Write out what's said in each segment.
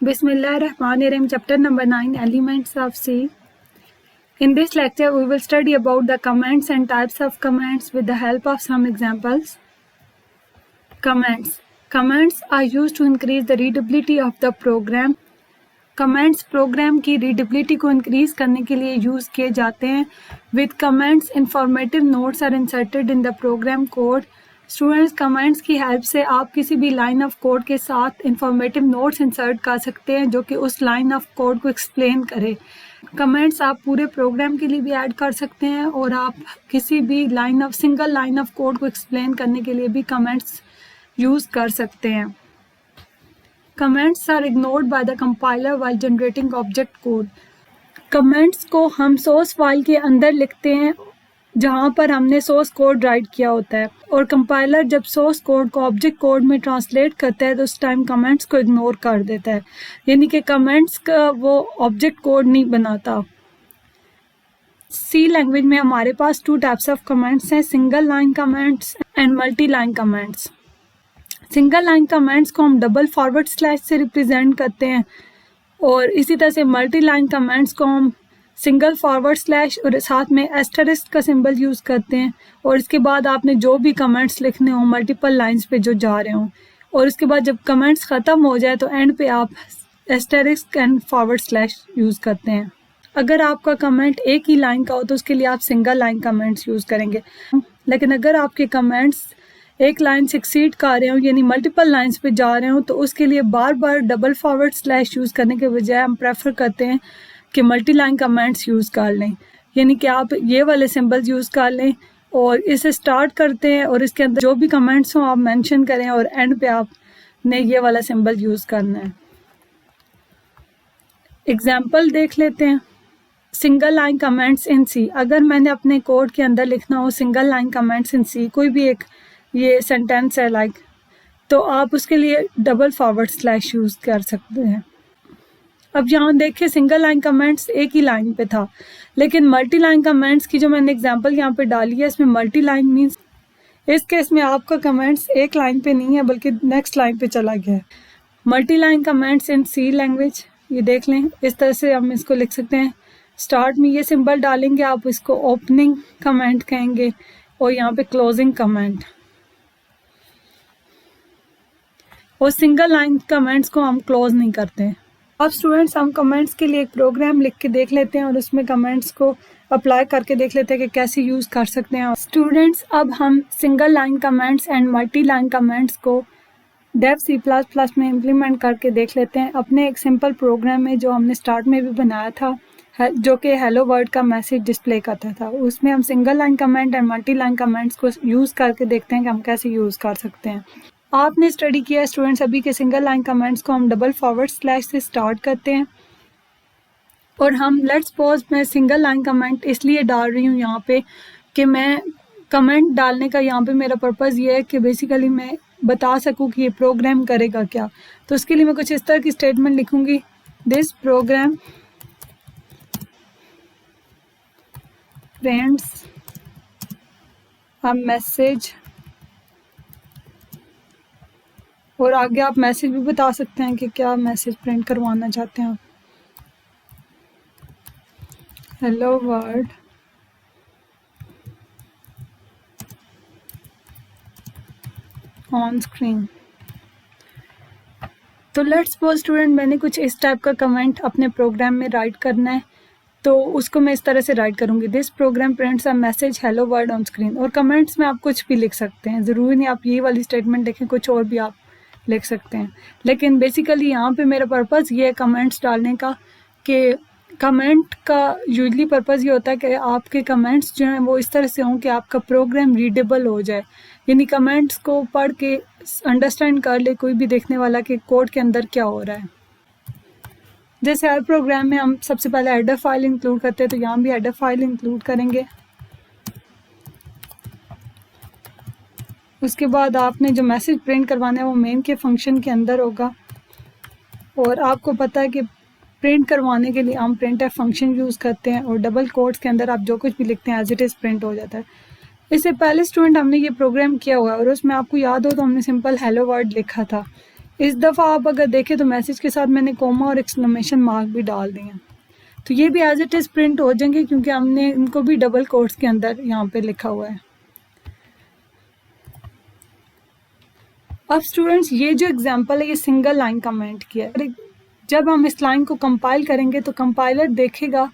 Bismillahirrahmanirrahim, chapter number 9, Elements of C. In this lecture, we will study about the commands and types of commands with the help of some examples. Commands. Commands are used to increase the readability of the program. Commands program की readability को increase करने के लिए use किए जाते हैं. With comments informative notes are inserted in the program code. Students, comments की help से आप किसी भी लाइन ऑफ कोड के साथ इंफॉर्मेटिव नोट्स इंसर्ट कर सकते हैं जो कि उस लाइन ऑफ कोड को एक्सप्लेन करे. कमेंट्स आप पूरे प्रोग्राम के लिए भी ऐड कर सकते हैं और आप किसी भी सिंगल लाइन ऑफ कोड को एक्सप्लेन करने के लिए भी कमेंट्स यूज़ कर सकते हैं. Comments are ignored by the compiler while generating object code. Comments को हम सोर्स फाइल के अंदर लिखते हैं जहाँ पर हमने सोर्स कोड राइट किया होता है, और कंपाइलर जब सोर्स कोड को ऑब्जेक्ट कोड में ट्रांसलेट करता है तो उस टाइम कमेंट्स को इग्नोर कर देता है, यानी कि कमेंट्स का वो ऑब्जेक्ट कोड नहीं बनाता. सी लैंग्वेज में हमारे पास 2 टाइप्स ऑफ कमेंट्स हैं, single line comments and multi line comments. Single line comments को हम डबल फॉरवर्ड स्लैश से रिप्रेजेंट करते हैं, और इसी तरह से मल्टी लाइन कमेंट्स को हम सिंगल फॉरवर्ड स्लैश और साथ में एस्टरिस्क का सिंबल यूज़ करते हैं. और इसके बाद आपने जो भी कमेंट्स लिखने हों मल्टीपल लाइंस पे जो जा रहे हों, और इसके बाद जब कमेंट्स ख़त्म हो जाए तो एंड पे आप asterisk and forward slash use करते हैं. अगर आपका कमेंट एक ही लाइन का हो तो उसके लिए आप सिंगल लाइन कमेंट्स यूज़ करेंगे. लेकिन अगर आपके कमेंट्स एक लाइन से एक्सीड कर रहे हो यानी मल्टीपल लाइंस पे जा रहे हो तो उसके लिए बार बार डबल फॉरवर्ड स्लैश यूज़ करने के बजाय हम प्रेफर करते हैं कि मल्टी लाइन कमेंट्स यूज़ कर लें, यानी कि आप ये वाले सिंबल्स यूज़ कर लें और इसे स्टार्ट करते हैं और इसके अंदर जो भी कमेंट्स हों आप मेंशन करें और एंड पे आपने ये वाला सिंबल यूज़ करना है. एग्जाम्पल देख लेते हैं. सिंगल लाइन कमेंट्स इन सी. अगर मैंने अपने कोड के अंदर लिखना हो सिंगल लाइन कमेंट्स इन सी, कोई भी एक ये सेंटेंस है लाइक, तो आप उसके लिए डबल फॉरवर्ड स्लैश यूज़ कर सकते हैं. अब यहाँ देखिए सिंगल लाइन कमेंट्स एक ही लाइन पे था, लेकिन मल्टी लाइन कमेंट्स की जो मैंने एग्जांपल यहाँ पे डाली है इसमें मल्टी लाइन मीन्स इस केस में आपका कमेंट्स एक लाइन पे नहीं है बल्कि नेक्स्ट लाइन पे चला गया है. Multi line comments in C language, ये देख लें, इस तरह से हम इसको लिख सकते हैं. स्टार्ट में ये सिंबल डालेंगे, आप इसको ओपनिंग कमेंट कहेंगे और यहाँ पे क्लोजिंग कमेंट. और सिंगल लाइन कमेंट्स को हम क्लोज नहीं करते हैं. अब स्टूडेंट्स, हम कमेंट्स के लिए एक प्रोग्राम लिख के देख लेते हैं और उसमें कमेंट्स को अप्लाई करके देख लेते हैं कि कैसे यूज़ कर सकते हैं. स्टूडेंट्स, अब हम single line comments and multi line comments को डेव C++ में इम्प्लीमेंट करके देख लेते हैं अपने एक सिंपल प्रोग्राम में जो हमने स्टार्ट में भी बनाया था, जो कि हेलो वर्ल्ड का मैसेज डिस्प्ले करता था. उसमें हम single line comment and multi line comments को यूज़ करके देखते हैं कि हम कैसे यूज़ कर सकते हैं. आपने स्टडी किया स्टूडेंट्स अभी के सिंगल लाइन कमेंट्स को हम डबल फॉरवर्ड स्लैश से स्टार्ट करते हैं, और हम लेट्स सपोज मैं सिंगल लाइन कमेंट इसलिए डाल रही हूँ यहाँ पे कि मैं कमेंट डालने का यहाँ पे मेरा पर्पज़ ये है कि बेसिकली मैं बता सकूँ कि ये प्रोग्राम करेगा क्या. तो उसके लिए मैं कुछ इस तरह की स्टेटमेंट लिखूँगी. This program prints a message, और आगे आप मैसेज भी बता सकते हैं कि क्या मैसेज प्रिंट करवाना चाहते हैं आप. Hello world on screen. तो लेट्स सपोज स्टूडेंट मैंने कुछ इस टाइप का कमेंट अपने प्रोग्राम में राइट करना है, तो उसको मैं इस तरह से राइट करूँगी. This program prints a message hello world on screen. और कमेंट्स में आप कुछ भी लिख सकते हैं, ज़रूरी नहीं आप ये वाली स्टेटमेंट लिखें, कुछ और भी आप लिख सकते हैं. लेकिन बेसिकली यहाँ पे मेरा पर्पज़ ये है कमेंट्स डालने का कि कमेंट का यूजली पर्पज़ ये होता है कि आपके कमेंट्स जो हैं वो इस तरह से हों कि आपका प्रोग्राम रीडेबल हो जाए, यानी कमेंट्स को पढ़ के अंडरस्टैंड कर ले कोई भी देखने वाला कि कोड के अंदर क्या हो रहा है. जैसे हर प्रोग्राम में हम सबसे पहले हेडर फाइल इंक्लूड करते हैं, तो यहाँ भी हेडर फाइल इंक्लूड करेंगे. उसके बाद आपने जो मैसेज प्रिंट करवाना है वो मेन के फंक्शन के अंदर होगा, और आपको पता है कि प्रिंट करवाने के लिए हम प्रिंट फंक्शन यूज़ करते हैं और डबल कोट्स के अंदर आप जो कुछ भी लिखते हैं एज इट इज़ प्रिंट हो जाता है. इससे पहले स्टूडेंट हमने ये प्रोग्राम किया हुआ है और उसमें आपको याद हो तो हमने सिंपल हेलो वर्ल्ड लिखा था. इस दफ़ा आप अगर देखें तो मैसेज के साथ मैंने कोमा और एक्सक्लेमेशन मार्क भी डाल दिए हैं, तो ये भी एज इट इज़ प्रिंट हो जाएंगे क्योंकि हमने इनको भी डबल कोट्स के अंदर यहाँ पे लिखा हुआ है। अब स्टूडेंट्स ये जो एग्जांपल है ये सिंगल लाइन कमेंट की है। जब हम इस लाइन को कंपाइल करेंगे तो कंपाइलर देखेगा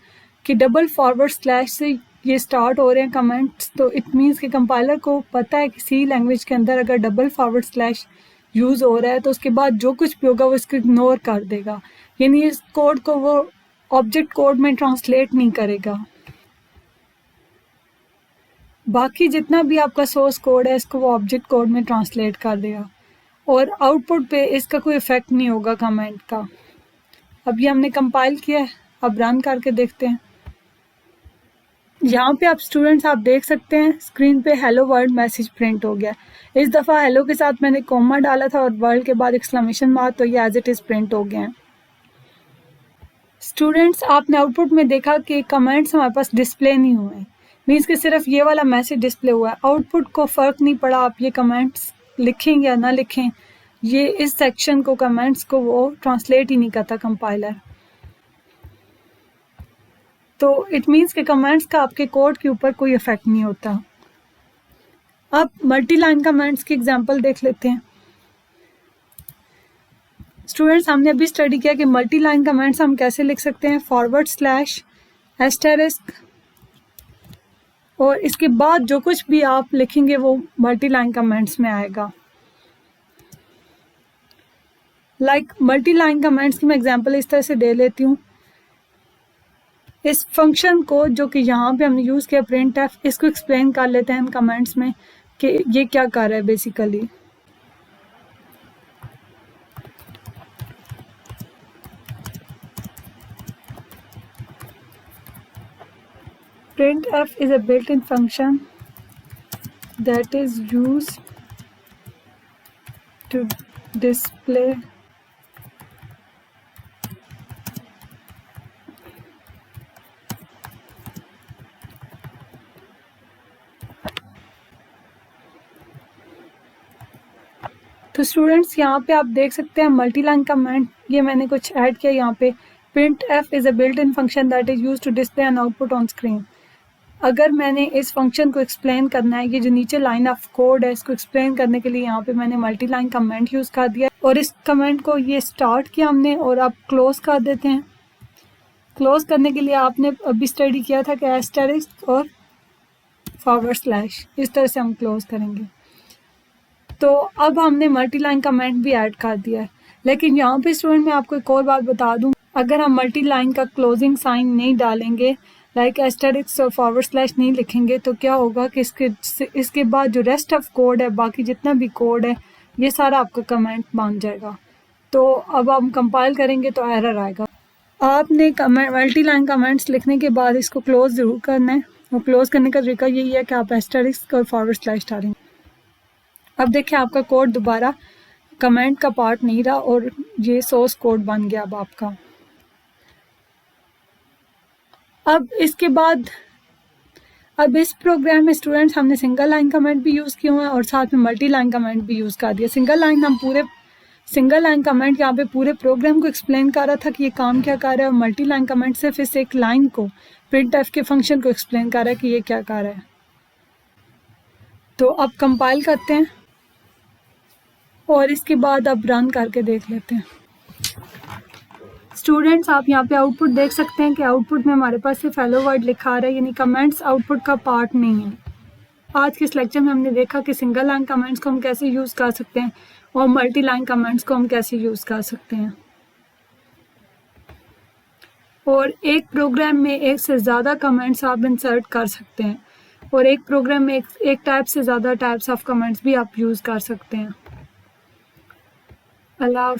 कि डबल फॉरवर्ड स्लैश से ये स्टार्ट हो रहे हैं कमेंट्स, तो इट मीन्स कि कंपाइलर को पता है कि सी लैंग्वेज के अंदर अगर डबल फॉरवर्ड स्लैश यूज़ हो रहा है तो उसके बाद जो कुछ भी होगा वो इसको इग्नोर कर देगा, यानी इस कोड को वो ऑब्जेक्ट कोड में ट्रांसलेट नहीं करेगा। बाकी जितना भी आपका सोर्स कोड है इसको वो ऑब्जेक्ट कोड में ट्रांसलेट कर देगा और आउटपुट पे इसका कोई इफेक्ट नहीं होगा कमेंट का। अब ये हमने कंपाइल किया है, अब रन करके देखते हैं। यहाँ पे आप स्टूडेंट्स आप देख सकते हैं स्क्रीन पे हेलो वर्ल्ड मैसेज प्रिंट हो गया। इस दफ़ा हेलो के साथ मैंने कोमा डाला था और वर्ल्ड के बाद एक्सक्लेमेशन मार्क, तो ये एज इट इज़ प्रिंट हो गए हैं। स्टूडेंट्स आपने आउटपुट में देखा कि कमेंट्स हमारे पास डिस्प्ले नहीं हुए हैं, मीन्स कि सिर्फ ये वाला मैसेज डिस्प्ले हुआ है। आउटपुट को फ़र्क नहीं पड़ा आप ये कमेंट्स लिखें या ना लिखें, ये इस सेक्शन को कमेंट्स को वो ट्रांसलेट ही नहीं करता कंपाइलर। तो इट मीन्स कि कमेंट्स का आपके कोड के ऊपर कोई इफेक्ट नहीं होता। अब मल्टी लाइन कमेंट्स की एग्जांपल देख लेते हैं। स्टूडेंट्स हमने अभी स्टडी किया कि मल्टी लाइन कमेंट्स हम कैसे लिख सकते हैं, फॉरवर्ड स्लैश एस्टेरिस्क और इसके बाद जो कुछ भी आप लिखेंगे वो मल्टी लाइन कमेंट्स में आएगा। लाइक मल्टी लाइन कमेंट्स की मैं एग्जांपल इस तरह से दे लेती हूँ। इस फंक्शन को जो कि यहाँ पे हमने यूज़ किया प्रिंट एफ, इसको एक्सप्लेन कर लेते हैं हम कमेंट्स में कि ये क्या कर रहा है basically. Print F is a built in function that is used to display तो स्टूडेंट्स यहाँ पे आप देख सकते हैं मल्टी लाइन कमेंट, ये मैंने कुछ ऐड किया यहाँ पे। Print F is a built in function that is used to display an output on screen. अगर मैंने इस फंक्शन को एक्सप्लेन करना है, ये जो नीचे लाइन ऑफ कोड है इसको एक्सप्लेन करने के लिए यहाँ पे मैंने मल्टी लाइन कमेंट यूज़ कर दिया और इस कमेंट को ये स्टार्ट किया हमने और अब क्लोज कर देते हैं। क्लोज करने के लिए आपने अभी स्टडी किया था कि एस्टेरिस्क और फॉरवर्ड स्लैश, इस तरह से हम क्लोज करेंगे। तो अब हमने मल्टी लाइन कमेंट भी ऐड कर दिया है, लेकिन यहाँ पे स्टूडेंट मैं आपको एक और बात बता दूँ, अगर हम मल्टी लाइन का क्लोजिंग साइन नहीं डालेंगे, लाइक एस्टेरिक्स और फॉरवर्ड स्लैश नहीं लिखेंगे, तो क्या होगा कि इसके बाद जो रेस्ट ऑफ कोड है, बाकी जितना भी कोड है, ये सारा आपका कमेंट बन जाएगा। तो अब हम कंपाइल करेंगे तो एरर आएगा। आपने मल्टी लाइन कमेंट्स लिखने के बाद इसको क्लोज ज़रूर करना है और क्लोज करने का तरीका यही है कि आप एस्टेरिक्स और फॉरवर्ड स्लैश डालेंगे। अब देखिए आपका कोड दोबारा कमेंट का पार्ट नहीं रहा और ये सोर्स कोड बन गया अब आपका। अब इसके बाद अब इस प्रोग्राम में स्टूडेंट्स हमने सिंगल लाइन कमेंट भी यूज़ किए हुए हैं और साथ में मल्टी लाइन कमेंट भी यूज़ कर दिया। सिंगल लाइन कमेंट यहाँ पे पूरे प्रोग्राम को एक्सप्लेन कर रहा था कि ये काम क्या कर रहा है और मल्टी लाइन कमेंट सिर्फ इस एक लाइन को, प्रिंट एफ के फंक्शन को एक्सप्लेन कर रहा है कि ये क्या कर रहा है। तो अब कंपाइल करते हैं और इसके बाद अब रन करके देख लेते हैं। स्टूडेंट्स आप यहाँ पे आउटपुट देख सकते हैं कि आउटपुट में हमारे पास सिर्फ हेलो वर्ड लिखा आ रहा है, यानी कमेंट्स आउटपुट का पार्ट नहीं है। आज के इस लेक्चर में हमने देखा कि सिंगल लाइन कमेंट्स को हम कैसे यूज़ कर सकते हैं और मल्टी लाइन कमेंट्स को हम कैसे यूज़ कर सकते हैं। और एक प्रोग्राम में एक से ज़्यादा कमेंट्स आप इंसर्ट कर सकते हैं और एक प्रोग्राम में एक टाइप से ज़्यादा टाइप्स ऑफ कमेंट्स भी आप यूज़ कर सकते हैं। अल्लाह।